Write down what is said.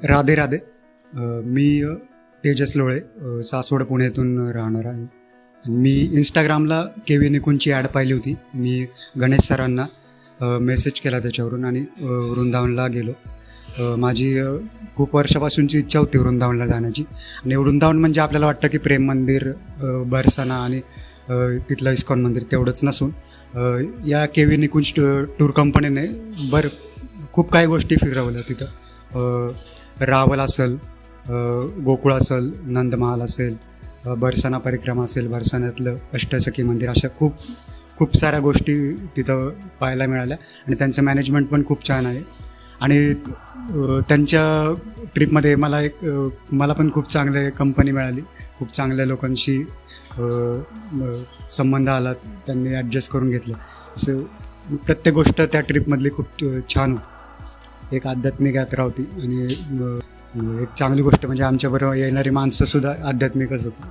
राधे राधे. मी तेजस लोळे, सासवड पुण्यातून राहणार आहे. मी इंस्टाग्रामला के व्ही निकुंजची ॲड पाहिली होती. मी गणेश सरांना मेसेज केला त्याच्यावरून आणि वृंदावनला गेलो. माझी खूप वर्षापासूनची इच्छा होती वृंदावनला जाण्याची. आणि वृंदावन म्हणजे आपल्याला वाटतं की प्रेम मंदिर, बरसाना आणि तिथलं इस्कॉन मंदिर तेवढंच नसून या के व्ही निकुंज टूर कंपनीने खूप काही गोष्टी फिरवल्या तिथं. रावल असेल, गोकुळ असेल, नंदमहाल असेल, बरसाना परिक्रमा असेल, बरसाण्यातलं अष्टसखी मंदिर, अशा खूप साऱ्या गोष्टी तिथं पाहायला मिळाल्या. आणि त्यांचं मॅनेजमेंट पण खूप छान आहे. आणि त्यांच्या ट्रिपमध्ये मला पण खूप चांगले कंपनी मिळाली. खूप चांगल्या लोकांशी संबंध आला, त्यांनी ॲडजस्ट करून घेतलं. असं प्रत्येक गोष्ट त्या ट्रिपमधली खूप छान होती. एक आध्यात्मिक यात्रा होती आणि एक चांगली गोष्ट म्हणजे आमच्याबरोबर येणारी माणसंसुद्धा आध्यात्मिकच होती.